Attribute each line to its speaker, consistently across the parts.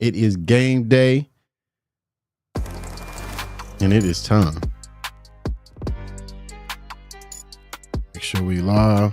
Speaker 1: It is game day, and it is time. Make sure we live.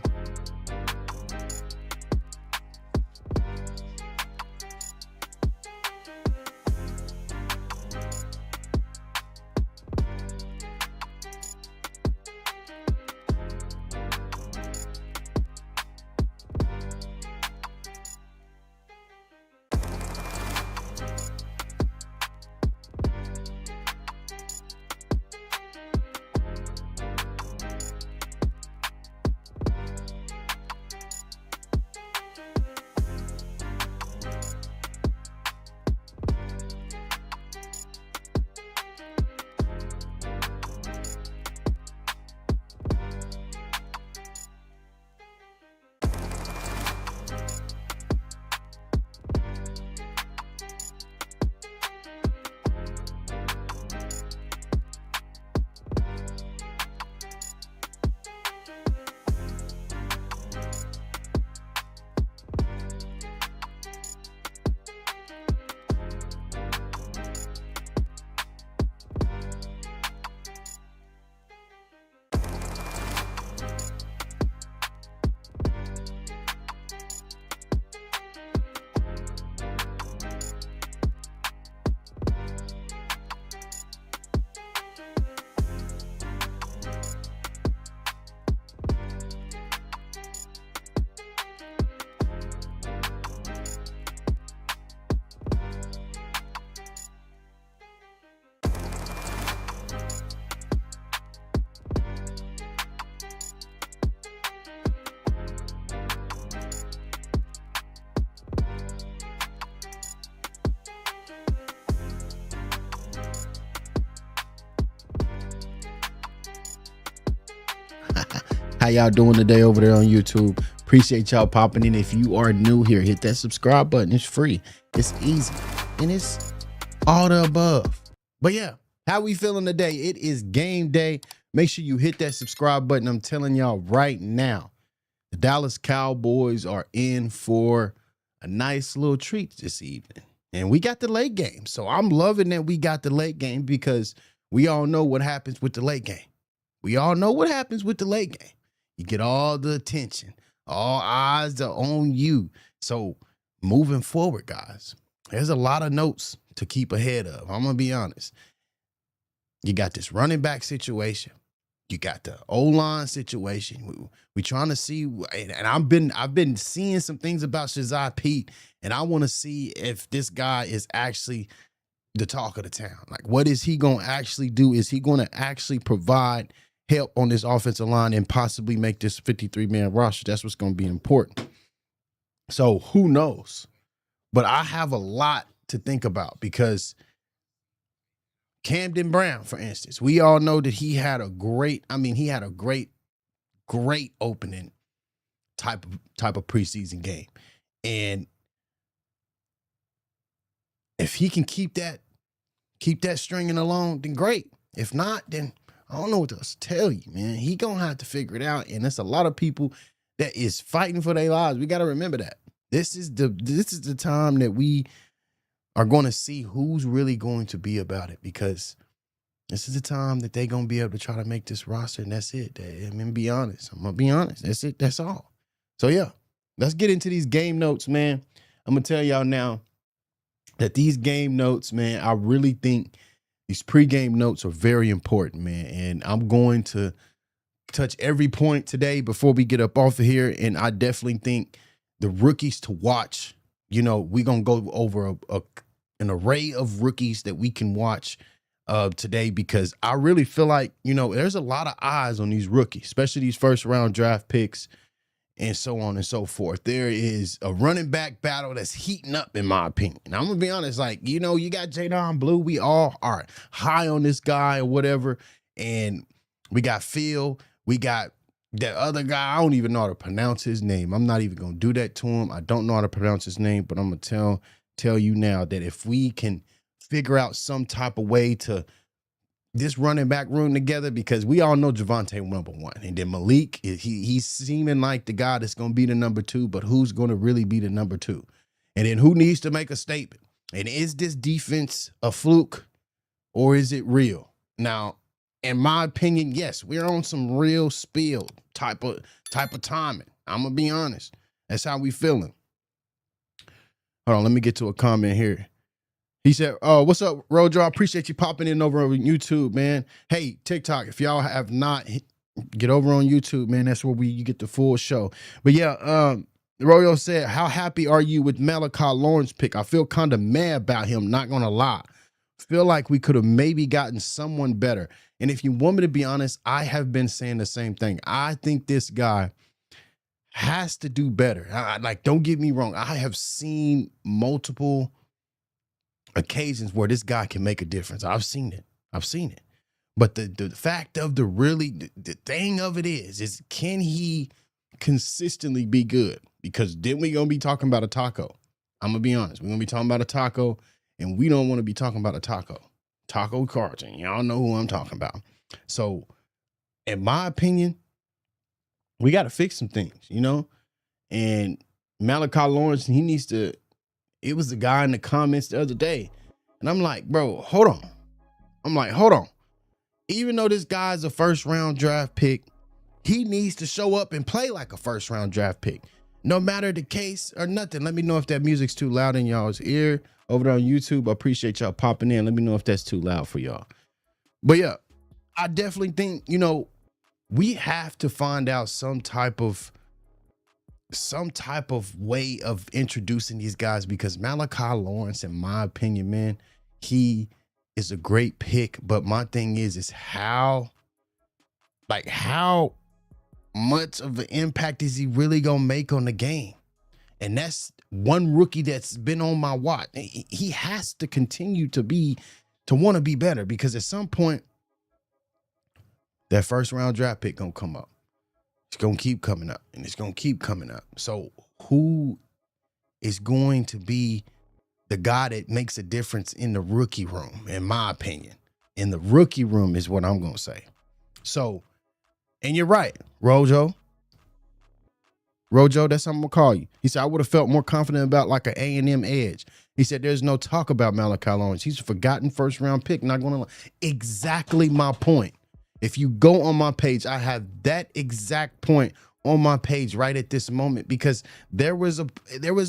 Speaker 1: How y'all doing today over there on YouTube? Appreciate y'all popping in. If you are new here, hit that subscribe button. It's free, it's easy, and it's all the above. But yeah, how we feeling today? It is game day. Make sure you hit that subscribe button. I'm telling y'all right now, the Dallas Cowboys are in for a nice little treat this evening. And we got the late game. So I'm loving that we got the late game because we all know what happens with the late game. We all know what happens with the late game. You get all the attention. All eyes are on you. So moving forward, guys, there's a lot of notes to keep ahead of. I'm going to be honest. You got this running back situation. You got the O-line situation. We trying to see, and I've been seeing some things about Shazai Pete, and I want to see if this guy is actually the talk of the town. Like, what is he going to actually do? Is he going to actually provide help on this offensive line and possibly make this 53-man roster? That's what's going to be important. So who knows? But I have a lot to think about because Camden Brown, for instance, we all know that he had a great opening type of preseason game. And if he can keep that stringing along, then great. If not, then I don't know what else to tell you, man. He gonna have to figure it out, and there's a lot of people that is fighting for their lives. We got to remember that this is the time that we are going to see who's really going to be about it, because this is the time that they're gonna be able to try to make this roster, and that's it. I'm gonna be honest. That's it. That's all. So yeah, let's get into these game notes, man. I'm gonna tell y'all now that these game notes, man, I really think these pregame notes are very important, man. And I'm going to touch every point today before we get up off of here. And I definitely think the rookies to watch, we're going to go over an array of rookies that we can watch today, because I really feel like, there's a lot of eyes on these rookies, especially these first round draft picks and so on and so forth. There is a running back battle that's heating up, in my opinion. And I'm going to be honest, you got Jadon Blue. We all are high on this guy or whatever. And we got Phil. We got that other guy. I don't even know how to pronounce his name. I'm not even going to do that to him. I don't know how to pronounce his name, but I'm going to tell you now that if we can figure out some type of way to this running back room together, because we all know Javonte number one, and then Malik, he's seeming like the guy that's going to be the number two, but who's going to really be the number two? And then who needs to make a statement? And is this defense a fluke or is it real? Now, in my opinion, yes, we're on some real spill type of timing. I'm gonna be honest. That's how we feeling. Hold on, let me get to a comment here. He said, "Oh, what's up, Rojo? I appreciate you popping in over on YouTube, man. Hey, TikTok, if y'all have not, get over on YouTube, man. That's where you get the full show." But yeah, Rojo said, "How happy are you with Malachi Lawrence pick? I feel kind of mad about him. Not gonna lie. Feel like we could have maybe gotten someone better. And if you want me to be honest, I have been saying the same thing. I think this guy has to do better. Like, don't get me wrong. I have seen multiple occasions where this guy can make a difference. I've seen it. But the fact of the thing of it is can he consistently be good? Because then we're going to be talking about a taco. I'm going to be honest. We're going to be talking about a taco, and we don't want to be talking about a taco. Taco Carton. Y'all know who I'm talking about. So, in my opinion, we got to fix some things, you know? And Malachi Lawrence, he needs to, it was the guy in the comments the other day. And I'm like, bro, hold on. Even though this guy's a first-round draft pick, he needs to show up and play like a first-round draft pick. No matter the case or nothing. Let me know if that music's too loud in y'all's ear over there on YouTube. I appreciate y'all popping in. Let me know if that's too loud for y'all. But yeah, I definitely think, you know, we have to find out some type of way of introducing these guys, because Malachi Lawrence, in my opinion, man, he is a great pick. But my thing is how much of an impact is he really gonna make on the game? And that's one rookie that's been on my watch. He has to continue to want to be better, because at some point that first round draft pick gonna come up. It's gonna keep coming up, and it's gonna keep coming up. So who is going to be the guy that makes a difference in the rookie room? In my opinion, in the rookie room is what I'm gonna say. So, and you're right, Rojo, that's what I'm gonna call you. He said, I would have felt more confident about like an A&M edge. He said, there's no talk about Malachi Lawrence. He's a forgotten first round pick. Not gonna lie. Exactly my point. If you go on my page, I have that exact point on my page right at this moment, because there was a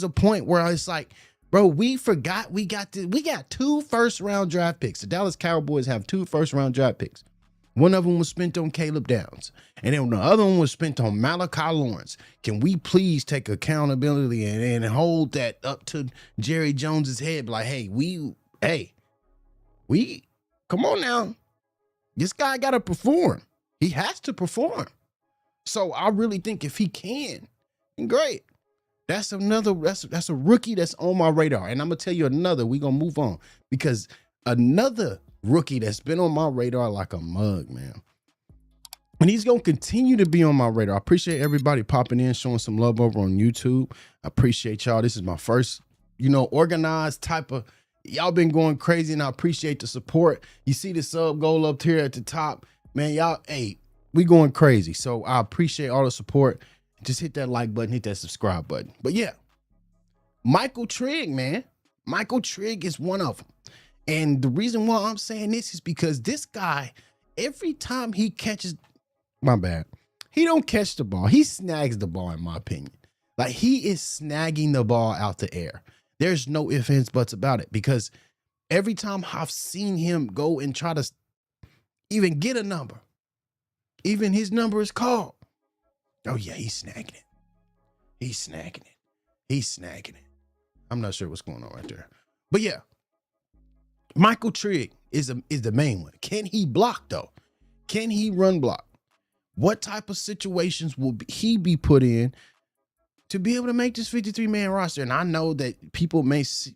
Speaker 1: point where I was like, bro, we forgot we got 2 first round draft picks. The Dallas Cowboys have 2 first round draft picks. One of them was spent on Caleb Downs, and then the other one was spent on Malachi Lawrence. Can we please take accountability and hold that up to Jerry Jones's head? Like, hey, we come on now. This guy got to perform. He has to perform. So I really think if he can, great. That's a rookie that's on my radar. And I'm going to tell you another, we're going to move on, because another rookie that's been on my radar like a mug, man. And he's going to continue to be on my radar. I appreciate everybody popping in, showing some love over on YouTube. I appreciate y'all. This is my first, organized type of, y'all been going crazy, and I appreciate the support. You see the sub goal up here at the top, man, y'all, hey, we going crazy. So I appreciate all the support. Just hit that like button, hit that subscribe button. But yeah, Michael Trigg, man. Michael Trigg is one of them. And the reason why I'm saying this is because this guy, every time he catches, my bad, he don't catch the ball. He snags the ball, in my opinion. Like, he is snagging the ball out the air. There's no ifs, ands, buts about it, because every time I've seen him go and try to even get a number, even his number is called. Oh, yeah, he's snagging it. He's snagging it. He's snagging it. I'm not sure what's going on right there. But yeah, Michael Trigg is the main one. Can he block, though? Can he run block? What type of situations will he be put in to be able to make this 53-man roster? And I know that people may sit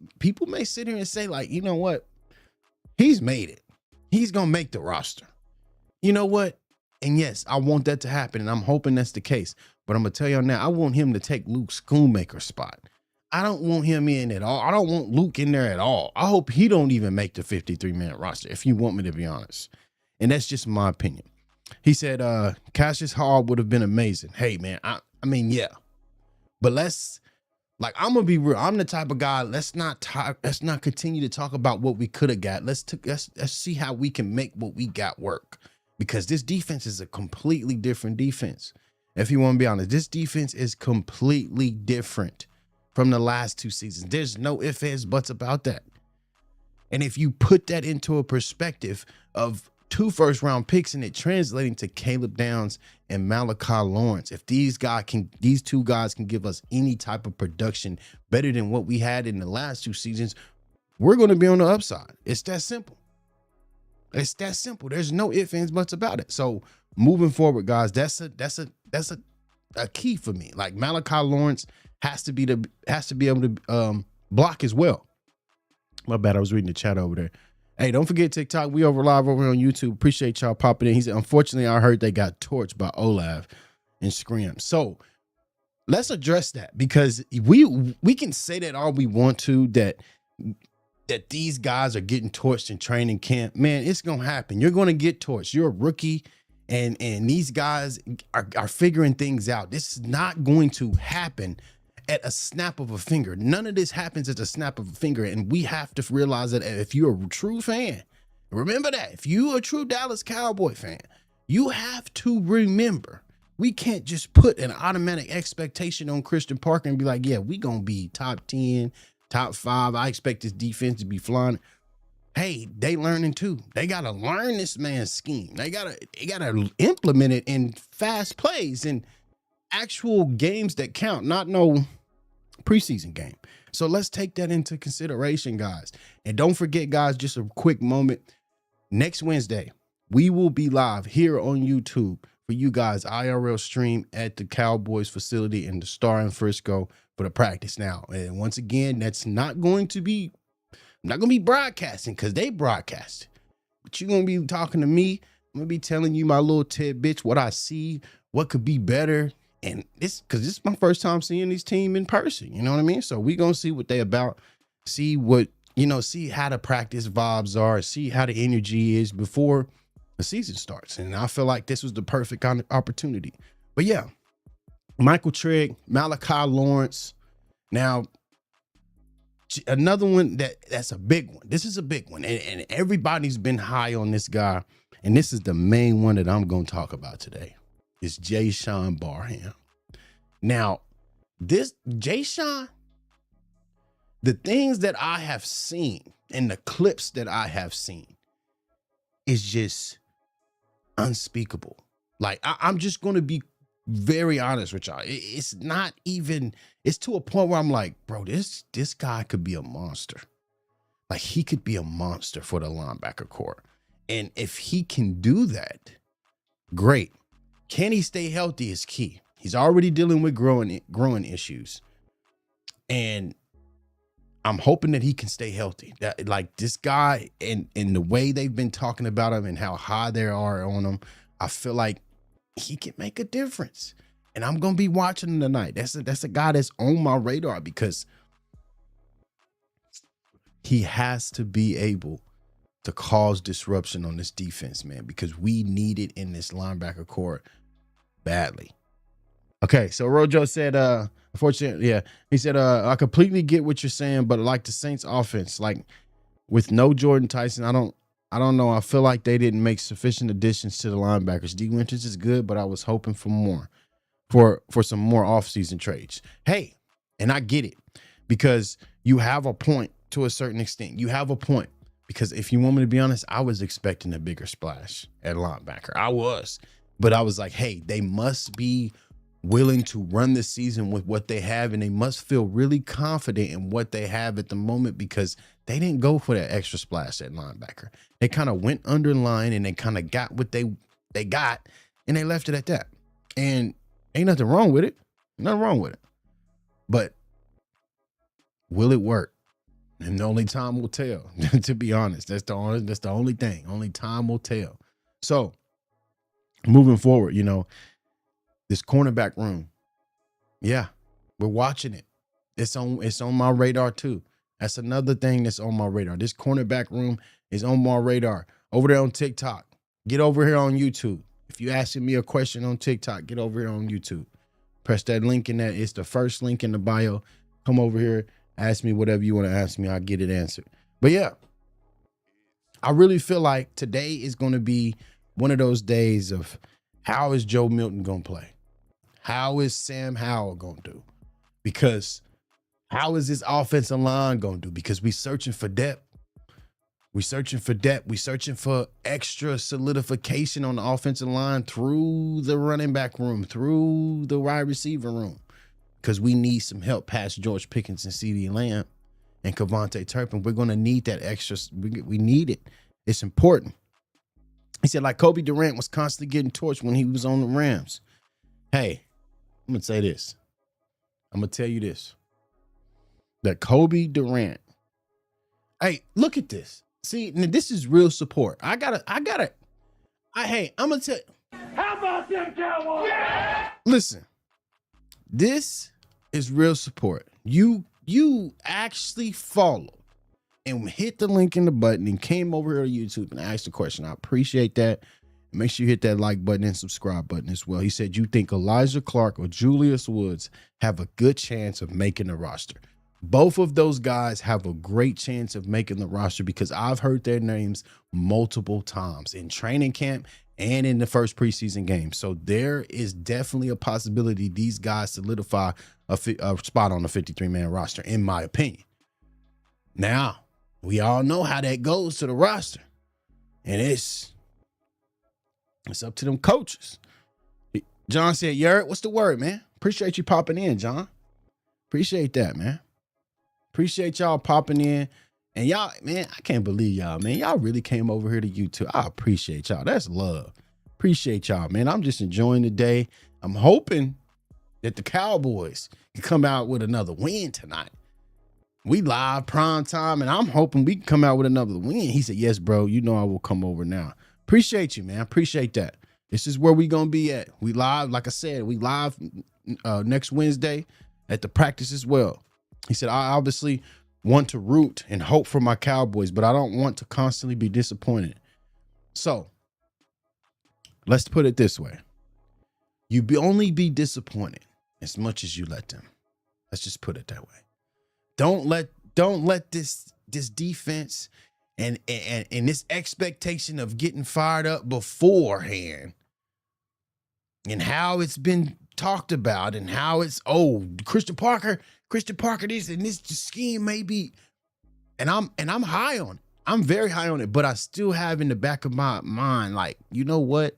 Speaker 1: here and say, like, you know what? He's made it. He's going to make the roster. You know what? And yes, I want that to happen, and I'm hoping that's the case. But I'm going to tell y'all now, I want him to take Luke Schoonmaker's spot. I don't want him in at all. I don't want Luke in there at all. I hope he don't even make the 53-man roster, if you want me to be honest. And that's just my opinion. He said, Cassius Hall would have been amazing. Hey, man, I mean, yeah. But let's Like, I'm gonna be real. I'm the type of guy. Let's not continue to talk about what we could have got. Let's see how we can make what we got work. Because this defense is a completely different defense. If you want to be honest, this defense is completely different from the last 2 seasons. There's no ifs, ands, buts about that. And if you put that into a perspective of 2 first-round picks and it translating to Caleb Downs and Malachi Lawrence, if these two guys can give us any type of production better than what we had in the last 2 seasons, we're going to be on the upside. It's that simple. It's that simple. There's no ifs, ands, buts about it. So moving forward, guys, that's a key for me. Like, Malachi Lawrence has to be able to block as well. My bad. I was reading the chat over there. Hey, don't forget TikTok. We live over here on YouTube. Appreciate y'all popping in. He said, unfortunately, I heard they got torched by Olav and Scrim. So let's address that, because we can say that all we want to, that these guys are getting torched in training camp. Man, it's gonna happen. You're gonna get torched. You're a rookie, and these guys are figuring things out. This is not going to happen at a snap of a finger. None of this happens at a snap of a finger, and we have to realize that if you're a true fan, remember that. If you're a true Dallas Cowboy fan, you have to remember, we can't just put an automatic expectation on Christian Parker and be like, yeah, we gonna be top 10, top 5. I expect this defense to be flying. Hey, they learning too. They gotta learn this man's scheme. They gotta implement it in fast plays and actual games that count, not no preseason game. So let's take that into consideration, guys. And don't forget, guys, just a quick moment. Next Wednesday, we will be live here on YouTube for you guys, IRL stream at the Cowboys facility in the Star in Frisco for the practice now. And once again, that's not going to be, I'm not going to be broadcasting because they broadcast. But you're going to be talking to me. I'm going to be telling you my little tidbits, what I see, what could be better. And because this is my first time seeing this team in person, you know what I mean? So we're going to see what they about, see what, see how the practice vibes are, see how the energy is before the season starts. And I feel like this was the perfect kind of opportunity. But yeah, Michael Trigg, Malachi Lawrence. Now, another one that's a big one. This is a big one. And everybody's been high on this guy. And this is the main one that I'm going to talk about today. Is Jayshon Barham. Now, this Jayshon, the things that I have seen and the clips that I have seen is just unspeakable. Like, I'm just going to be very honest with y'all. It's not even, it's to a point where I'm like, bro, this guy could be a monster. Like, he could be a monster for the linebacker corps. And if he can do that, great. Can he stay healthy is key. He's already dealing with growing issues. And I'm hoping that he can stay healthy. That, like, this guy and the way they've been talking about him and how high they are on him, I feel like he can make a difference. And I'm going to be watching him tonight. That's a guy that's on my radar because he has to be able to cause disruption on this defense, man, because we need it in this linebacker corps badly. Okay, so Rojo said, unfortunately, yeah, he said, I completely get what you're saying, but like the Saints offense, like with no Jordan Tyson, I don't know. I feel like they didn't make sufficient additions to the linebackers. D. Winters is good, but I was hoping for more, for some more offseason trades. Hey, and I get it because you have a point to a certain extent. You have a point because if you want me to be honest, I was expecting a bigger splash at linebacker. I was. But I was like, hey, they must be willing to run the season with what they have, and they must feel really confident in what they have at the moment because they didn't go for that extra splash at linebacker. They kind of went underline and they kind of got what they got, and they left it at that. And ain't nothing wrong with it. Nothing wrong with it. But will it work? And only time will tell, to be honest. That's the only thing. Only time will tell. So, moving forward, this cornerback room, yeah, we're watching it. It's on my radar too. That's another thing that's on my radar. This cornerback room is on my radar. Over there on TikTok. Get over here on YouTube. If you're asking me a question on TikTok, get over here on YouTube. Press that link in that. It's the first link in the bio. Come over here, ask me whatever you want to ask me. I'll get it answered. But yeah, I really feel like today is going to be one of those days of how is Joe Milton going to play? How is Sam Howell going to do? Because how is this offensive line going to do? Because we searching for depth. We searching for depth. We searching for extra solidification on the offensive line through the running back room, through the wide receiver room. Because we need some help past George Pickens and CeeDee Lamb and Kevontae Turpin. We're going to need that extra. We need it. It's important. He said, like Kobe Durant was constantly getting torched when he was on the Rams. Hey, I'm going to say this. I'm going to tell you this. That Kobe Durant. Hey, look at this. See, now this is real support. Hey, I'm going to tell you.
Speaker 2: How about them Cowboys? Yeah!
Speaker 1: Listen, this is real support. You actually followed and hit the link in the button and came over here to YouTube and asked the question. I appreciate that. Make sure you hit that like button and subscribe button as well. He said, you think Elijah Clark or Julius Woods have a good chance of making the roster? Both of those guys have a great chance of making the roster because I've heard their names multiple times in training camp and in the first preseason game. So there is definitely a possibility these guys solidify a spot on the 53-man roster, in my opinion. Now, we all know how that goes to the roster. And it's up to them coaches. John said, Yurt, what's the word, man? Appreciate you popping in, John. Appreciate that, man. Appreciate y'all popping in. And y'all, man, I can't believe y'all, man. Y'all really came over here to YouTube. I appreciate y'all. That's love. Appreciate y'all, man. I'm just enjoying the day. I'm hoping that the Cowboys can come out with another win tonight. We live prime time, and I'm hoping we can come out with another win. He said, yes, bro. You know I will come over now. Appreciate you, man. Appreciate that. This is where we going to be at. We live, like I said, we live next Wednesday at the practice as well. He said, I obviously want to root and hope for my Cowboys, but I don't want to constantly be disappointed. So let's put it this way. Only be disappointed as much as you let them. Let's just put it that way. Don't let this defense and this expectation of getting fired up beforehand and how it's been talked about and how it's, Christian Parker this and this scheme may be, and I'm high on it. I'm very high on it, but I still have in the back of my mind, like, you know what?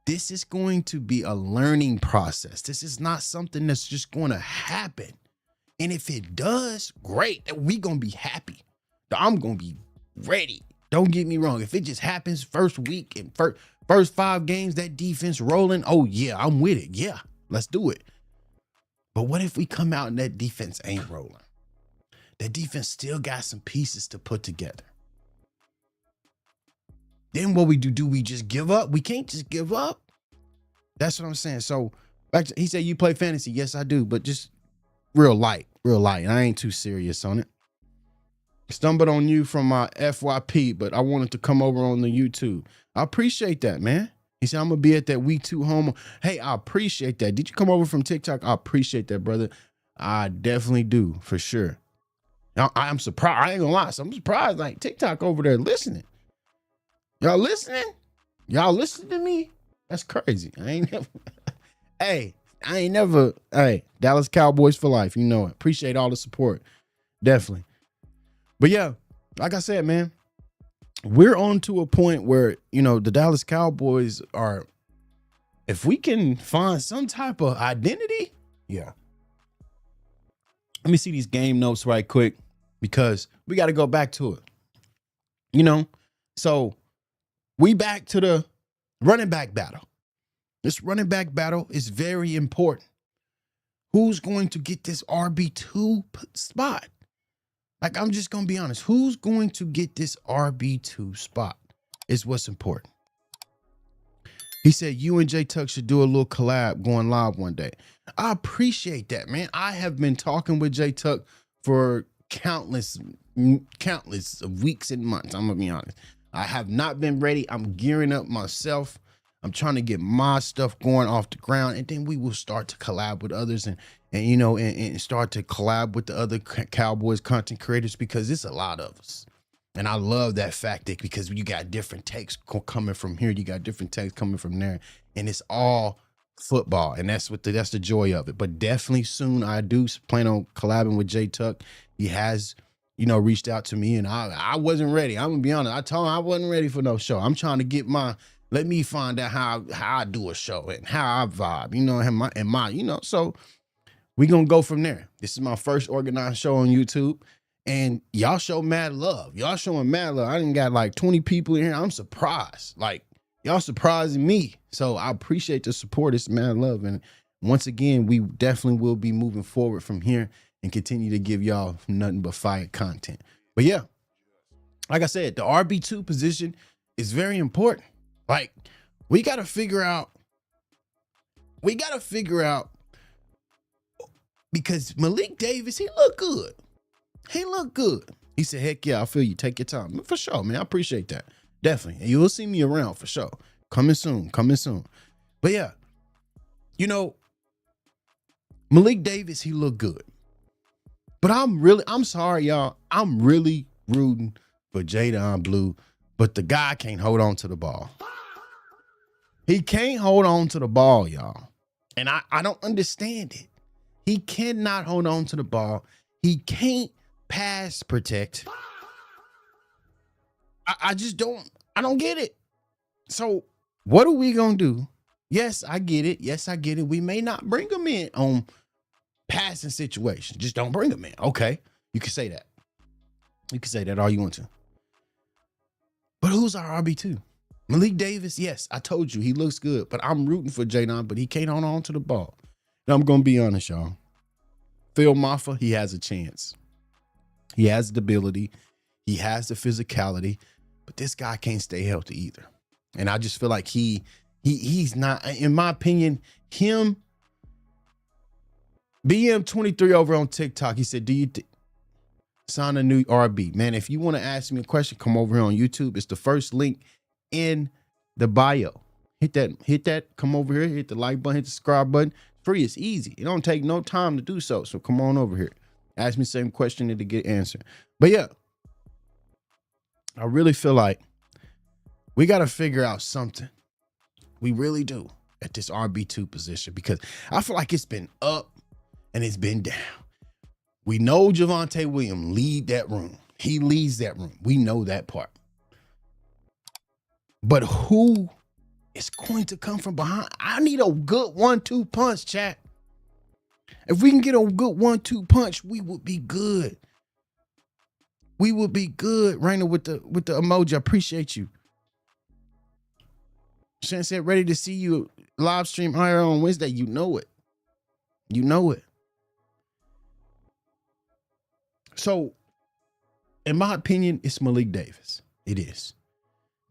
Speaker 1: This is going to be a learning process. This is not something that's just going to happen. And if it does, great. We going to be happy. I'm going to be ready. Don't get me wrong. If it just happens first week and first 5 games, that defense rolling, oh yeah, I'm with it. Yeah, let's do it. But what if we come out and that defense ain't rolling? That defense still got some pieces to put together. Then what we do we just give up? We can't just give up. That's what I'm saying. So he said, you play fantasy. Yes, I do, but just real light. I ain't too serious on it. Stumbled on you from my FYP, but I wanted to come over on the YouTube. I appreciate that, man. He said, I'm going to be at that week 2 home. Hey, I appreciate that. Did you come over from TikTok? I appreciate that, brother. I definitely do, for sure. Now, I'm surprised. I ain't going to lie. So I'm surprised, like, TikTok over there listening. Y'all listening? Y'all listening to me? That's crazy. Hey, Dallas Cowboys for life. You know it. Appreciate all the support. Definitely. But yeah, like I said, man, we're on to a point where, the Dallas Cowboys are, if we can find some type of identity, yeah. Let me see these game notes right quick because we got to go back to it. So we back to the running back battle. This running back battle is very important. Who's going to get this RB2 spot? Like, I'm just going to be honest. Who's going to get this RB2 spot is what's important. He said, you and J Tuck should do a little collab going live one day. I appreciate that, man. I have been talking with J Tuck for countless weeks and months. I'm going to be honest. I have not been ready. I'm gearing up myself. I'm trying to get my stuff going off the ground, and then we will start to collab with others and you know, and start to collab with the other Cowboys content creators, because it's a lot of us. And I love that fact that because you got different takes coming from here, you got different takes coming from there, and it's all football, and that's the joy of it. But definitely soon I do plan on collabing with Jay Tuck. He has, you know, reached out to me, and I wasn't ready. I'm gonna be honest. I told him I wasn't ready for no show. I'm trying to get let me find out how I do a show and how I vibe, you know, and my, you know, so we gonna go from there. This is my first organized show on YouTube. And y'all show mad love. Y'all showing mad love. I done got like 20 people in here. I'm surprised. Like, y'all surprising me. So I appreciate the support. It's mad love. And once again, we definitely will be moving forward from here and continue to give y'all nothing but fire content. But yeah, like I said, the RB2 position is very important. Like, we got to figure out because Malik Davis, he looked good. He looked good. He said, heck yeah, I feel you. Take your time. For sure, man. I appreciate that. Definitely. And you will see me around for sure. Coming soon. But yeah, you know, Malik Davis, he looked good. But I'm sorry, y'all. I'm really rooting for Jadon Blue, but the guy can't hold on to the ball. He can't hold on to the ball, y'all. And I don't understand it. He cannot hold on to the ball. He can't pass protect. I just don't get it. So what are we gonna do? Yes, I get it. We may not bring him in on passing situations. Just don't bring him in. Okay. You can say that. You can say that all you want to. But who's our RB2? Malik Davis, yes, I told you he looks good, but I'm rooting for Jadon, but he can't hold on to the ball. Now I'm gonna be honest, y'all. Phil Maffa, he has a chance. He has the ability. He has the physicality, but this guy can't stay healthy either. And I just feel like he's not, in my opinion, him, BM23 over on TikTok, he said, do you sign a new RB? Man, if you want to ask me a question, come over here on YouTube. It's the first link in the bio. Hit that, come over here, hit the like button, hit the subscribe button. Free, it's easy. It don't take no time to do so. So come on over here. Ask me the same question to get answered. But yeah, I really feel like we got to figure out something. We really do at this RB2 position, because I feel like it's been up and it's been down. We know Javonte Williams lead that room. He leads that room. We know that part. But who is going to come from behind? I need a good 1-2 punch, chat. If we can get a good 1-2 punch, we would be good. We would be good. Raina with the emoji. I appreciate you. Shan said, ready to see you live stream higher on Wednesday. You know it. You know it. So, in my opinion, it's Malik Davis. It is.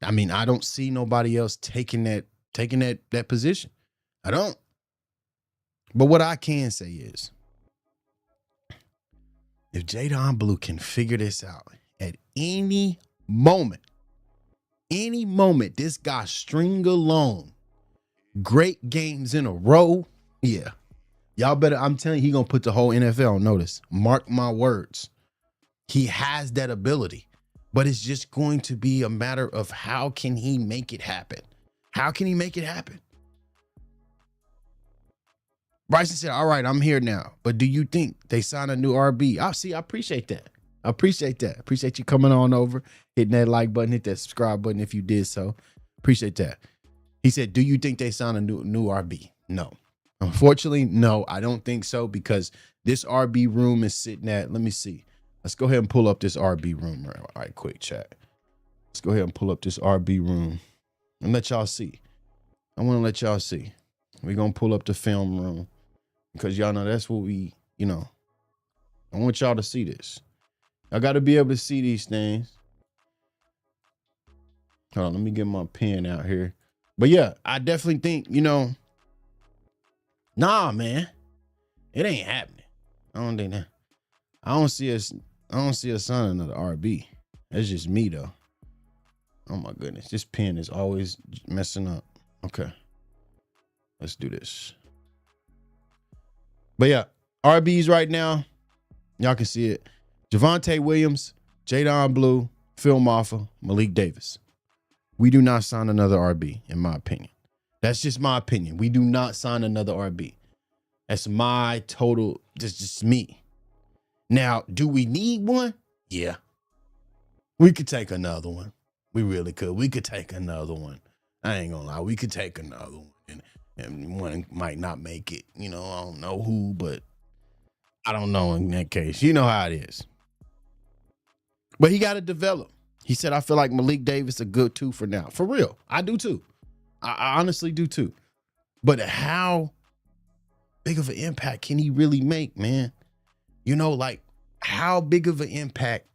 Speaker 1: I mean, I don't see nobody else taking that position. I don't. But what I can say is, if Jadon Blue can figure this out at any moment, this guy string along great games in a row, yeah. Y'all better, I'm telling you, he gonna put the whole NFL on notice. Mark my words. He has that ability, but it's just going to be a matter of how can he make it happen? How can he make it happen? Bryson said, all right, I'm here now. But do you think they sign a new RB? I appreciate that. I appreciate that. Appreciate you coming on over, hitting that like button, hit that subscribe button if you did so. Appreciate that. He said, do you think they sign a new RB? No. Unfortunately, no, I don't think so, because this RB room is sitting at, let me see. Let's go ahead and pull up this RB room. All right, quick chat. Let's go ahead and pull up this RB room and let y'all see. I want to let y'all see. We're going to pull up the film room, because y'all know that's what we, you know, I want y'all to see this. I got to be able to see these things. Hold on, let me get my pen out here. But yeah, I definitely think, you know, nah, man, it ain't happening. I don't think that. I don't see us signing another RB. That's just me though. Oh my goodness, this pen is always messing up. Okay, let's do this. But yeah, RBs right now, y'all can see it. Javonte Williams, Jadon Blue, Phil Maffa, Malik Davis. We do not sign another RB, in my opinion. That's just my opinion. We do not sign another RB. That's my total, just me. Now, do we need one? Yeah. We could take another one. We really could. We could take another one. I ain't gonna lie. We could take another one. And one might not make it. You know, I don't know who, but I don't know in that case. You know how it is. But he got to develop. He said, I feel like Malik Davis a good 2 for now. For real. I do too. I honestly do too. But how big of an impact can he really make, man? You know, like how big of an impact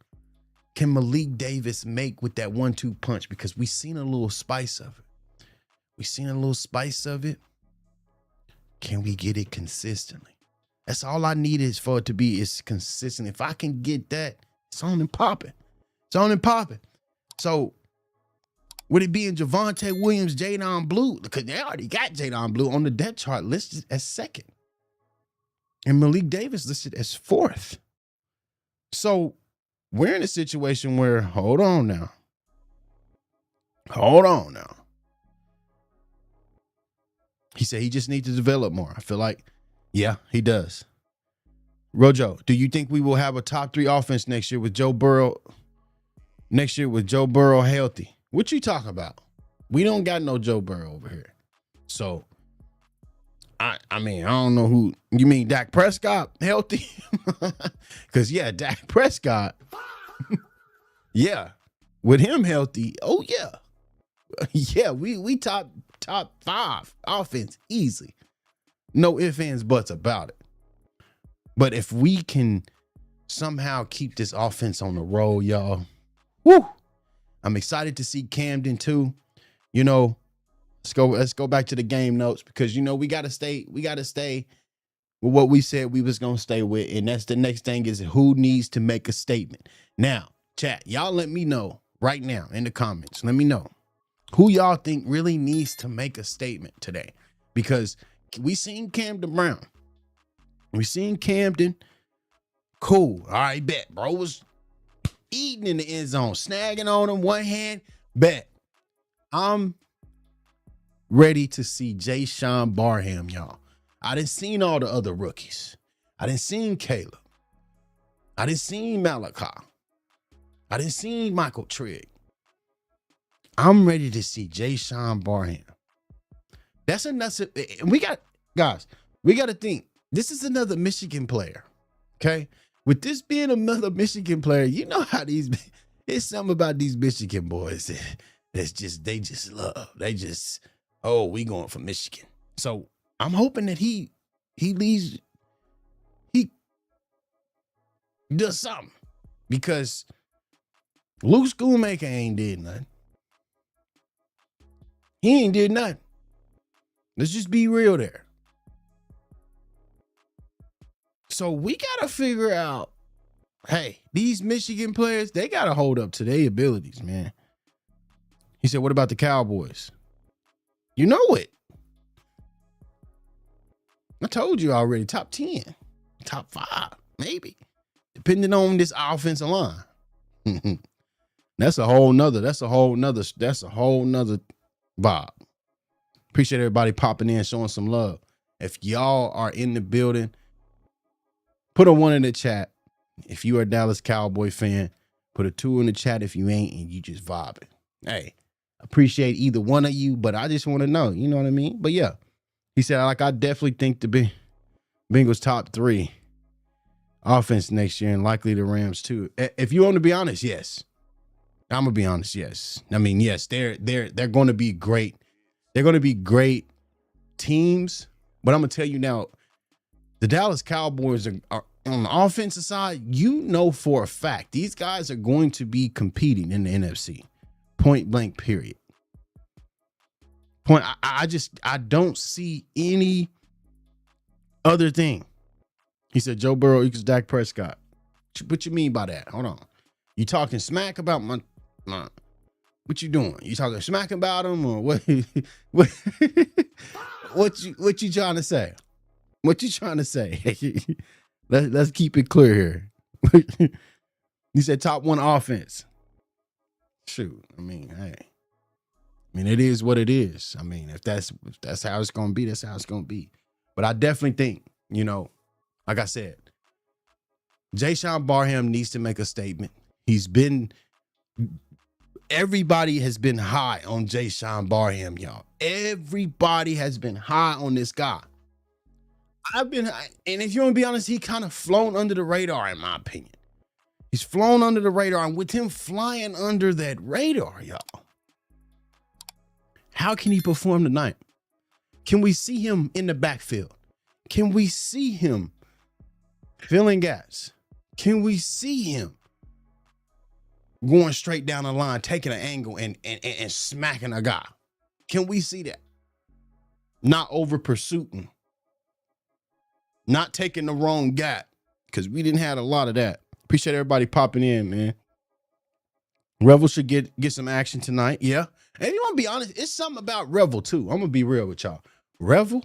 Speaker 1: can Malik Davis make with that 1-2 punch? Because we seen a little spice of it. We seen a little spice of it. Can we get it consistently? That's all I need is for it to be is consistent. If I can get that, it's on and popping. It's on and popping. So would it be in Javonte Williams, Jadon Blue? Because they already got Jadon Blue on the depth chart listed as 2nd. And Malik Davis listed as 4th. So we're in a situation where, hold on now. He said he just needs to develop more. I feel like, yeah, he does. Rojo, do you think we will have a top 3 offense next year with Joe Burrow? Next year with Joe Burrow healthy? What you talking about? We don't got no Joe Burrow over here. So, I mean, I don't know who. You mean Dak Prescott healthy? Because, yeah, Dak Prescott. Yeah. With him healthy, oh, yeah. Yeah, we top 5 offense easily. No ifs, ands, buts about it. But if we can somehow keep this offense on the roll, y'all, woo! I'm excited to see Camden too. You know, let's go back to the game notes because you know we gotta stay with what we said we was gonna stay with, and that's the next thing is who needs to make a statement. Now, chat, y'all let me know right now in the comments. Let me know who y'all think really needs to make a statement today. Because we seen Camden Brown. We seen Camden. Cool. All right, bet. Bro was eating in the end zone, snagging on him, one hand. Bet. I'm ready to see Jay-Sean Barham, y'all. I didn't seen all the other rookies. I didn't seen Caleb. I didn't seen Malachi. I didn't seen Michael Trigg. I'm ready to see Jay-Sean Barham. That's another. We got to think. This is another Michigan player. Okay. With this being another Michigan player, you know how it's something about these Michigan boys they just love. We going for Michigan. So I'm hoping that he does something because Luke Schoolmaker ain't did nothing. He ain't did nothing. Let's just be real there. So we got to figure out, hey, these Michigan players, they got to hold up to their abilities, man. He said, what about the Cowboys? You know it. I told you already, top 10, top 5, maybe, depending on this offensive line. That's a whole nother vibe. Appreciate everybody popping in, showing some love. If y'all are in the building, put a 1 in the chat. If you are a Dallas Cowboy fan, put a 2 in the chat if you ain't and you just vibing. Hey, appreciate either one of you, but I just want to know, you know what I mean? But yeah, he said, I definitely think the Bengals top 3 offense next year and likely the Rams too. If you want to be honest, yes. I'm going to be honest, yes. I mean, yes, they're going to be great. They're going to be great teams, but I'm going to tell you now, the Dallas Cowboys are on the offensive side, you know for a fact, these guys are going to be competing in the NFC. Point blank, period. I don't see any other thing. He said Joe Burrow equals Dak Prescott. What you mean by that? Hold on. You talking smack about my what you doing? You talking smack about him or what? What you trying to say? What you trying to say? Let's keep it clear here. You said top 1 offense. Shoot, I mean, hey. I mean, it is what it is. I mean, if that's how it's gonna be, that's how it's gonna be. But I definitely think, like I said, Jayshon Barham needs to make a statement. Everybody has been high on Jayshon Barham, y'all. Everybody has been high on this guy. And if you want to be honest, he kind of flown under the radar, in my opinion. He's flown under the radar, and with him flying under that radar, y'all, how can he perform tonight? Can we see him in the backfield? Can we see him filling gaps? Can we see him going straight down the line, taking an angle and smacking a guy? Can we see that? Not over pursuing, not taking the wrong gap, because we didn't have a lot of that. Appreciate everybody popping in, man. Revel should get some action tonight. Yeah. And you want to be honest, it's something about Revel too. I'm gonna be real with y'all. Revel,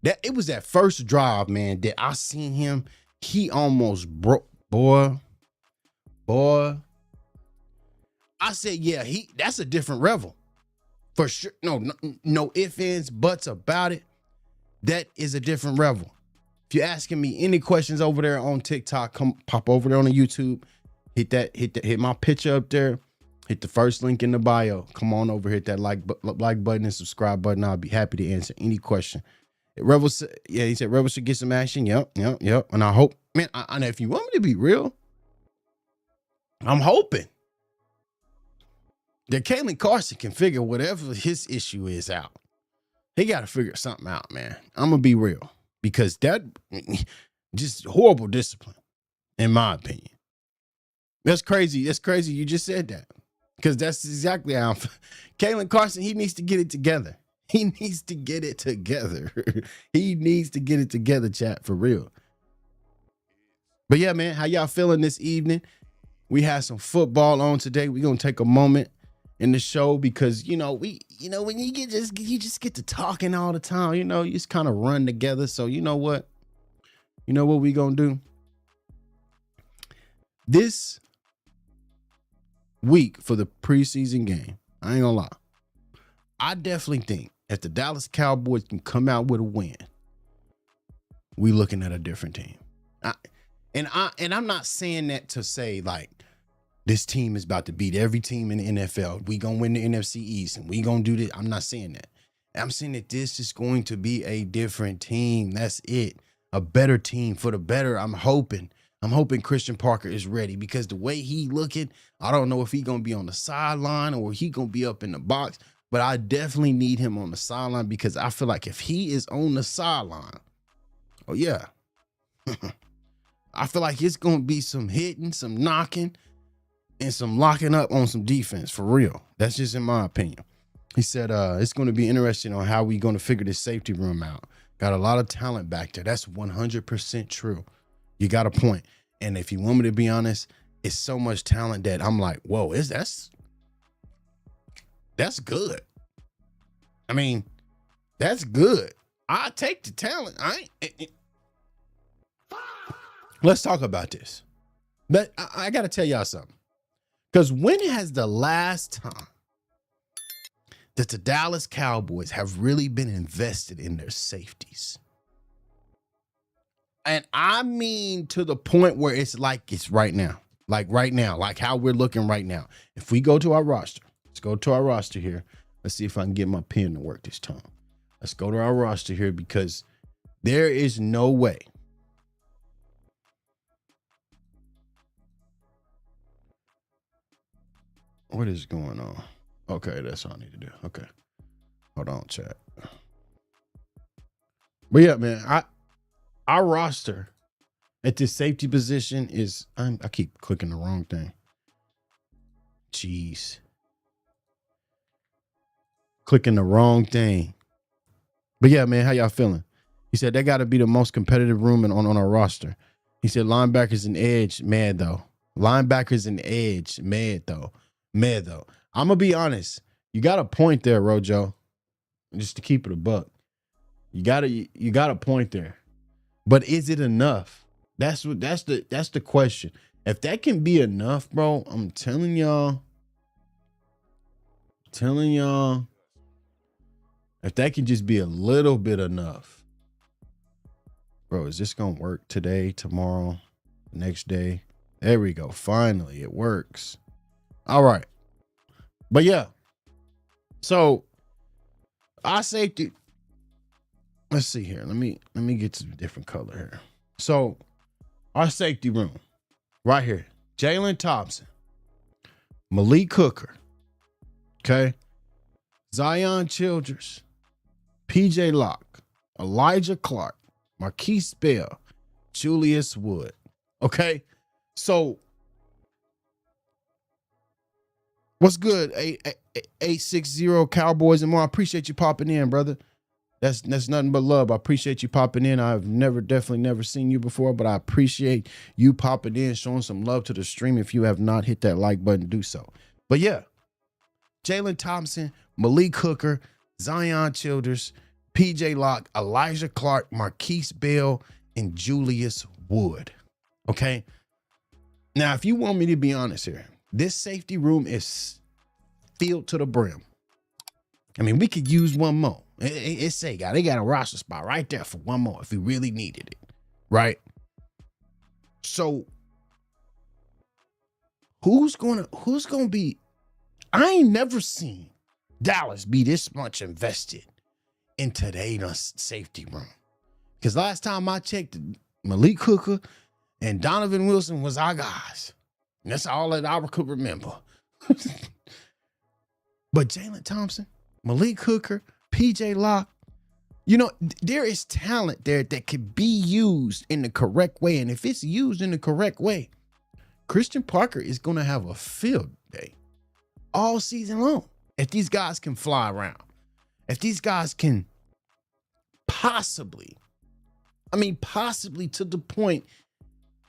Speaker 1: it was that first drive, man, that I seen him. He almost broke, boy. I said, yeah, that's a different Revel. For sure. No ifs, ands, buts about it. That is a different Revel. If you're asking me any questions over there on TikTok, come pop over there on the YouTube. Hit my picture up there. Hit the first link in the bio. Come on over, hit that like button and subscribe button. I'll be happy to answer any question. Revel, he said Revel should get some action. Yep. And I hope, man, and if you want me to be real, I'm hoping that Kalen Carson can figure whatever his issue is out. He got to figure something out, man. I'm going to be real, because that just horrible discipline, in my opinion. That's crazy. That's crazy. You just said that, because that's exactly how Kalen Carson, he needs to get it together. He needs to get it together. He needs to get it together, chat, for real. But yeah, man, how y'all feeling this evening? We had some football on today. We're going to take a moment in the show, because, when you just get to talking all the time, you just kind of run together. So you know what we going to do? This week for the preseason game, I ain't gonna lie, I definitely think if the Dallas Cowboys can come out with a win, we looking at a different team. I'm not saying that to say like this team is about to beat every team in the NFL. We gonna win the NFC East and we gonna do this. I'm not saying that. I'm saying that this is going to be a different team. That's it. A better team for the better. I'm hoping Christian Parker is ready, because the way he looking, I don't know if he going to be on the sideline or he going to be up in the box, but I definitely need him on the sideline, because I feel like if he is on the sideline, oh yeah, I feel like it's going to be some hitting, some knocking, and some locking up on some defense for real. That's just in my opinion. He said it's going to be interesting on how we going to figure this safety room out. Got a lot of talent back there. That's 100% true. You got a point. And if you want me to be honest, it's so much talent that I'm like, whoa, that's good. I mean, that's good. I take the talent. Let's talk about this. But I got to tell y'all something. Because when has the last time that the Dallas Cowboys have really been invested in their safeties? And I mean to the point where it's like it's right now. Like right now. Like how we're looking right now. If we go to our roster. Let's go to our roster here. Let's see if I can get my pen to work this time. Let's go to our roster here, because there is no way. What is going on? Okay, that's all I need to do. Okay. Hold on, chat. But yeah, man, our roster at this safety position is, I keep clicking the wrong thing. Jeez. Clicking the wrong thing. But yeah, man, how y'all feeling? He said, that got to be the most competitive room on our roster. He said, linebackers and edge, mad though. Linebackers and edge, mad though. Mad though. I'm going to be honest. You got a point there, Rojo. Just to keep it a buck. You got a point there. But is it enough? That's the question. If that can be enough, bro, I'm telling y'all, if that can just be a little bit enough, bro, is this gonna work today, tomorrow, next day? There we go. Finally, it works. All right. But yeah. So our safety. Let's see here. Let me get to a different color here. So our safety room, right here. Jalen Thompson, Malik Hooker, okay, Zion Childress, PJ Locke, Elijah Clark, Marquise Bell, Julius Wood. Okay, so what's good? 860 Cowboys and more. I appreciate you popping in, brother. That's nothing but love. I appreciate you popping in. I've definitely never seen you before, but I appreciate you popping in, showing some love to the stream. If you have not hit that like button, do so. But yeah, Jalen Thompson, Malik Hooker, Zion Childress, PJ Locke, Elijah Clark, Marquise Bell, and Julius Wood. Okay. Now, if you want me to be honest here, this safety room is filled to the brim. I mean, we could use one more. It's they got a roster spot right there for one more if we really needed it, right? So who's gonna be? I ain't never seen Dallas be this much invested into their safety room. Because last time I checked, Malik Hooker and Donovan Wilson was our guys. And that's all that I could remember. But Jalen Thompson, Malik Hooker, PJ Locke, you know, there is talent there that could be used in the correct way. And if it's used in the correct way, Christian Parker is going to have a field day all season long. If these guys can fly around, if these guys can possibly to the point,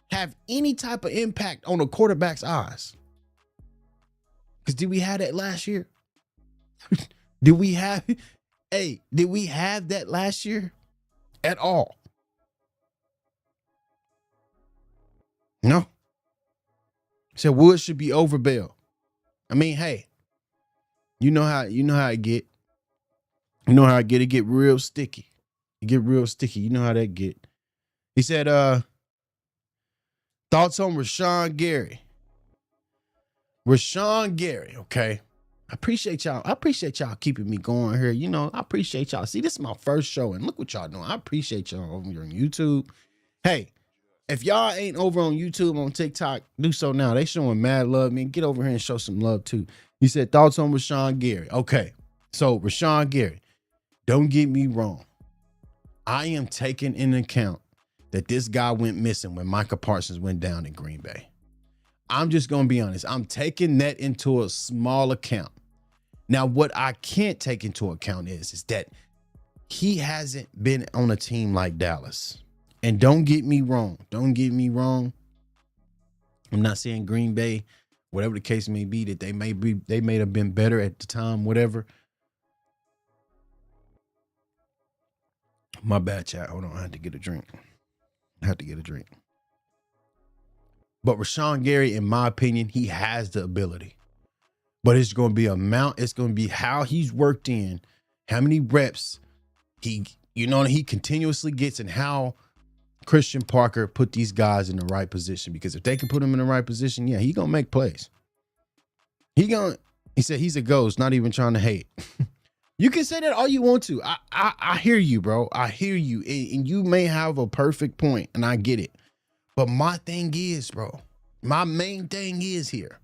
Speaker 1: have any type of impact on a quarterback's eyes. Because did we have that last year? Did we have that last year at all? No. So Wood should be over Bell. I mean, hey, you know how it get. You know how it get real sticky. You get real sticky. You know how that get. He said, thoughts on Rashawn Gary. Rashawn Gary, okay. I appreciate y'all keeping me going here. You know, I appreciate y'all. See, this is my first show, and look what y'all doing. I appreciate y'all over here on YouTube. Hey, if y'all ain't over on YouTube, on TikTok, do so now. They showing mad love, man. Get over here and show some love, too. He said, thoughts on Rashawn Gary. Okay, so Rashawn Gary, don't get me wrong. I am taking into account that this guy went missing when Micah Parsons went down in Green Bay. I'm just going to be honest. I'm taking that into a small account. Now, what I can't take into account is that he hasn't been on a team like Dallas. And don't get me wrong. I'm not saying Green Bay, whatever the case may be, that they may have been better at the time, whatever. My bad, chat. Hold on. I had to get a drink. But Rashawn Gary, in my opinion, he has the ability. But it's going to be it's going to be how he's worked in, how many reps he continuously gets, and how Christian Parker put these guys in the right position. Because if they can put him in the right position, yeah, he going to make plays. He said he's a ghost, not even trying to hate. You can say that all you want to. I hear you, bro. I hear you. And you may have a perfect point, and I get it. But my thing is, bro, my main thing is here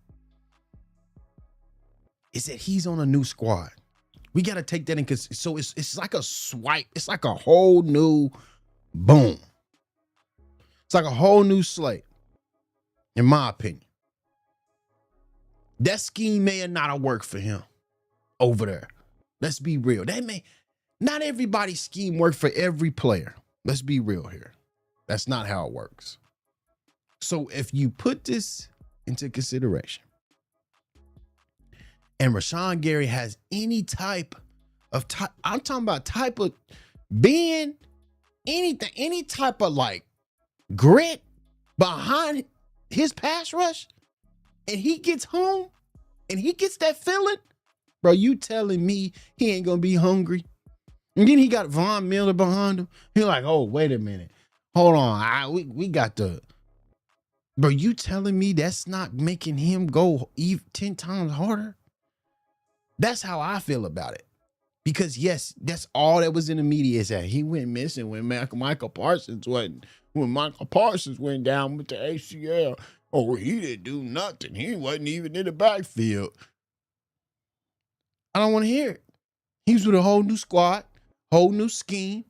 Speaker 1: is that he's on a new squad. We got to take that in because so it's like a swipe. It's like a whole new boom. It's like a whole new slate, in my opinion. That scheme may not have worked for him over there. Let's be real. Not everybody's scheme work for every player. Let's be real here. That's not how it works. So if you put this into consideration, and Rashawn Gary has any type of I'm talking about type of being anything, any type of like grit, behind his pass rush and he gets home and he gets that feeling, bro, you telling me he ain't going to be hungry? And then he got Von Miller behind him. He like, oh, wait a minute. Hold on. We got the... Bro, you telling me that's not making him go 10 times harder? That's how I feel about it. Because, yes, that's all that was in the media is that he went missing when Michael Parsons went down with the ACL. Oh, he didn't do nothing. He wasn't even in the backfield. I don't want to hear it. He was with a whole new squad, whole new scheme.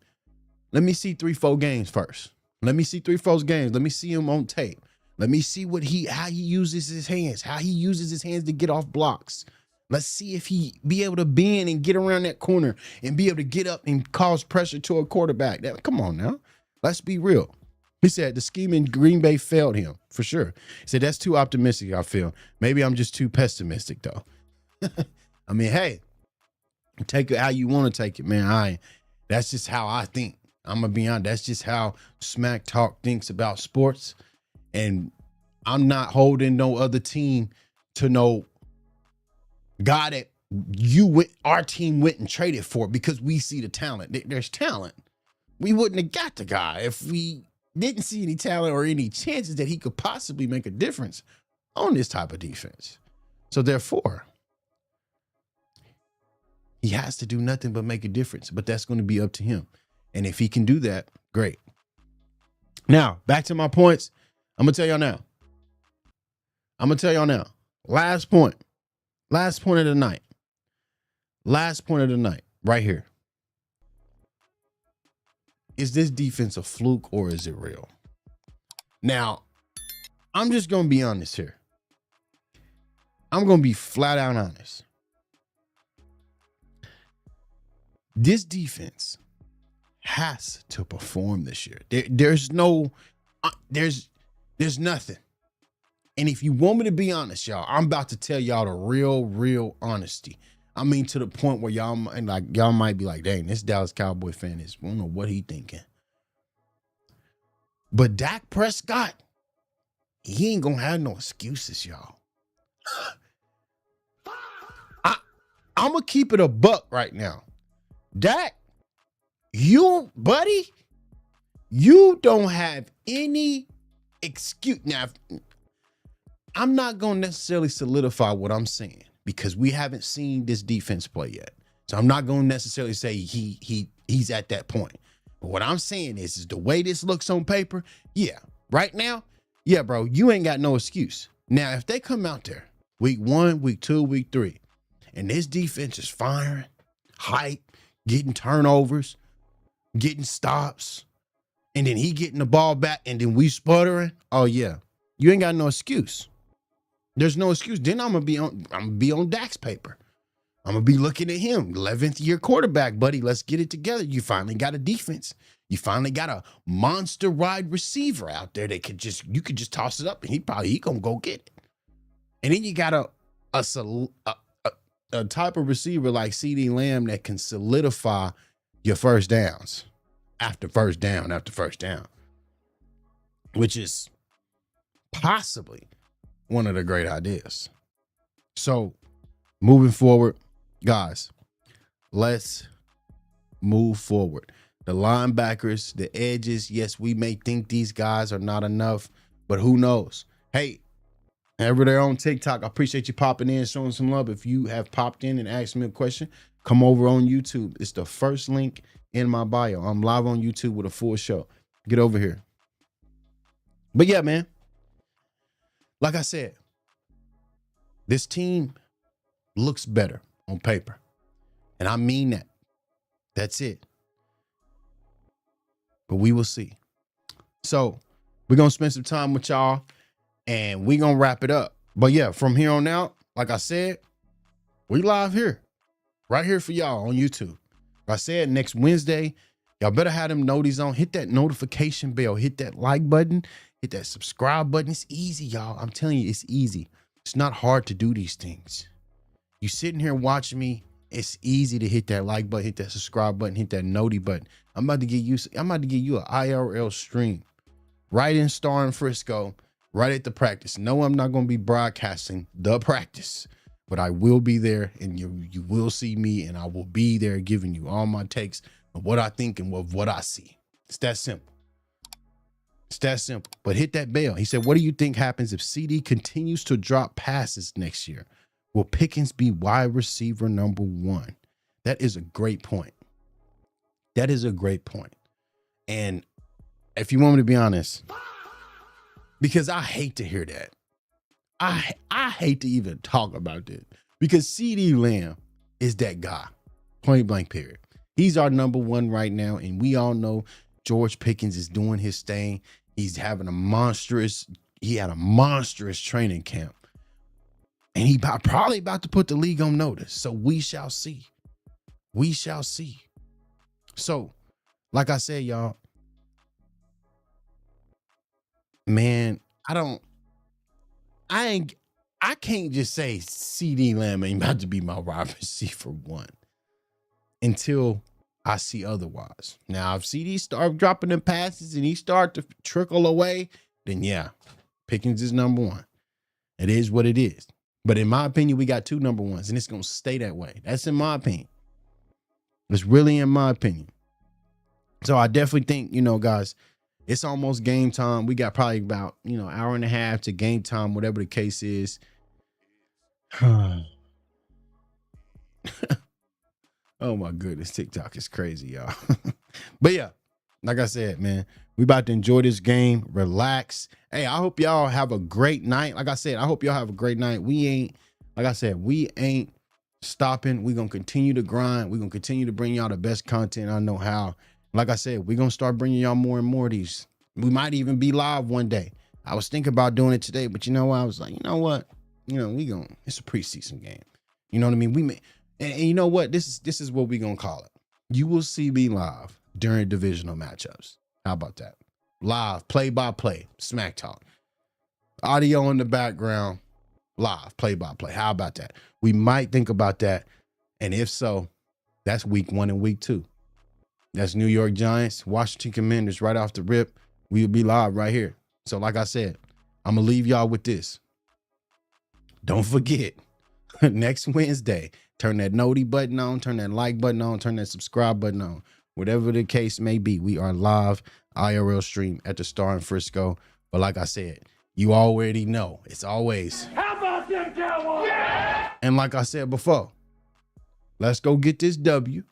Speaker 1: Let me see 3-4 games first. Let me see 3-4 games. Let me see him on tape. Let me see how he uses his hands, how he uses his hands to get off blocks. Let's see if he be able to bend and get around that corner and be able to get up and cause pressure to a quarterback. Come on now. Let's be real. He said the scheme in Green Bay failed him, for sure. He said, that's too optimistic, I feel. Maybe I'm just too pessimistic, though. I mean, hey, take it how you want to take it, man. That's just how I think. I'm going to be honest. That's just how Smack Talk thinks about sports. And I'm not holding no other team to no guy that our team went and traded for because we see the talent. There's talent. We wouldn't have got the guy if we didn't see any talent or any chances that he could possibly make a difference on this type of defense. So therefore, he has to do nothing but make a difference, but that's going to be up to him. And if he can do that, great. Now, back to my points. I'm going to tell y'all now. Last point of the night. Right here. Is this defense a fluke or is it real? Now, I'm just going to be honest here. I'm going to be flat out honest. This defense has to perform this year. There's nothing. And if you want me to be honest, y'all, I'm about to tell y'all the real honesty. I mean, to the point where y'all might be like, dang, this Dallas Cowboy fan I don't know what he thinking. But Dak Prescott, he ain't gonna have no excuses, y'all. I'm gonna keep it a buck right now. Dak, you don't have any excuse. Now, I'm not going to necessarily solidify what I'm saying because we haven't seen this defense play yet. So I'm not going to necessarily say he's at that point. But what I'm saying is the way this looks on paper, yeah, right now, yeah, bro, you ain't got no excuse. Now, if they come out there week 1, week 2, week 3, and this defense is firing, hype, getting turnovers, getting stops, and then he getting the ball back, and then we sputtering, oh yeah, you ain't got no excuse. There's no excuse. Then I'm gonna be on Dak's paper. I'm gonna be looking at him, 11th year quarterback, buddy. Let's get it together. You finally got a defense. You finally got a monster wide receiver out there that you could just toss it up, and he gonna go get it. And then you got a type of receiver like CeeDee Lamb that can solidify your first downs after first down, which is possibly one of the great ideas. So moving forward, guys, let's move forward. The linebackers, the edges, yes, we may think these guys are not enough, but who knows? Hey, over there on TikTok, I appreciate you popping in, showing some love. If you have popped in and asked me a question, come over on YouTube. It's the first link in my bio. I'm live on YouTube with a full show. Get over here. But yeah, man, like I said, this team looks better on paper. And I mean that. That's it. But we will see. So we're going to spend some time with y'all and we're going to wrap it up. But yeah, from here on out, like I said, we live here, right here for y'all on YouTube. Like I said, next Wednesday, y'all better have them noties on. Hit that notification bell. Hit that like button. Hit that subscribe button. It's easy, y'all. I'm telling you, it's easy. It's not hard to do these things. You sitting here watching me, it's easy to hit that like button, hit that subscribe button, hit that noti button. I'm about to give you an IRL stream right in Star in Frisco, right at the practice. No, I'm not going to be broadcasting the practice, but I will be there, and you will see me, and I will be there giving you all my takes of what I think and of what I see. It's that simple. It's that simple. But hit that bell. He said, what do you think happens if CD continues to drop passes next year? Will Pickens be wide receiver number 1? That is a great point. That is a great point. And if you want me to be honest, because I hate to hear that. I hate to even talk about this because CD Lamb is that guy. Point blank period. He's our number 1 right now. And we all know George Pickens is doing his thing. He's having he had a monstrous training camp. And he probably about to put the league on notice. So we shall see. We shall see. So, like I said, y'all, man, I can't just say CD Lamb ain't about to be my wide receiver 1 until I see otherwise. Now, if CD start dropping them passes and he start to trickle away, then yeah, Pickens is number 1. It is what it is. But in my opinion, we got 2 number 1s, and it's going to stay that way. That's in my opinion. It's really in my opinion. So I definitely think, guys, it's almost game time. We got probably about, hour and a half to game time, whatever the case is. Oh my goodness. TikTok is crazy, y'all. But yeah, like I said, man, we about to enjoy this game. Relax. Hey, I hope y'all have a great night. Like I said, I hope y'all have a great night. We ain't stopping. We're going to continue to grind. We're going to continue to bring y'all the best content I know how. Like I said, we're going to start bringing y'all more and more of these. We might even be live one day. I was thinking about doing it today, but you know what? I was like, you know what? It's a preseason game. You know what I mean? And you know what? This is what we're going to call it. You will see me live during divisional matchups. How about that? Live, play-by-play, smack talk. Audio in the background, live, play-by-play. How about that? We might think about that. And if so, that's week 1 and week 2. That's New York Giants, Washington Commanders right off the rip. We'll be live right here. So like I said, I'm going to leave y'all with this. Don't forget, next Wednesday, turn that noti button on, turn that like button on, turn that subscribe button on. Whatever the case may be, we are live IRL stream at the Star in Frisco. But like I said, you already know, it's always.
Speaker 2: How about them Cowboys? Yeah!
Speaker 1: And like I said before, let's go get this W.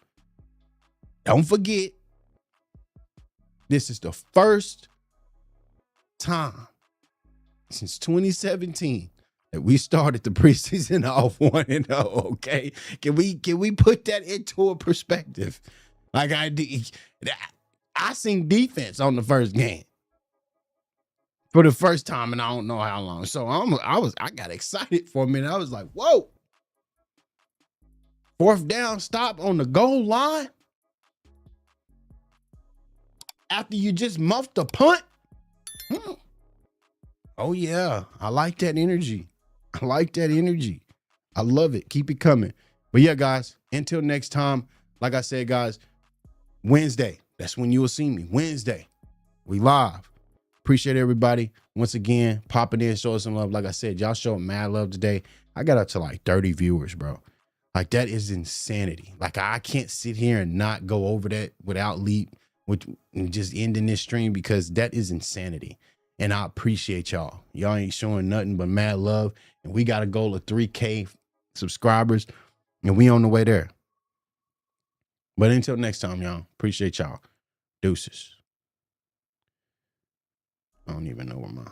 Speaker 1: Don't forget, this is the first time since 2017 that we started the preseason off 1-0. Okay, can we put that into a perspective? Like I seen defense on the first game for the first time, and I don't know how long. So I got excited for a minute. I was like, whoa! 4th down stop on the goal line after you just muffed a punt. Oh yeah, I like that energy. I like that energy. I love it. Keep it coming. But yeah, guys, until next time, like I said, guys, Wednesday, that's when you will see me. Wednesday, we live. Appreciate everybody. Once again, popping in, showing some love. Like I said, y'all showing mad love today. I got up to like 30 viewers, bro. Like that is insanity. Like I can't sit here and not go over that without and just ending this stream because that is insanity. And I appreciate y'all. Y'all ain't showing nothing but mad love. And we got a goal of 3K subscribers. And we on the way there. But until next time, y'all. Appreciate y'all. Deuces. I don't even know where my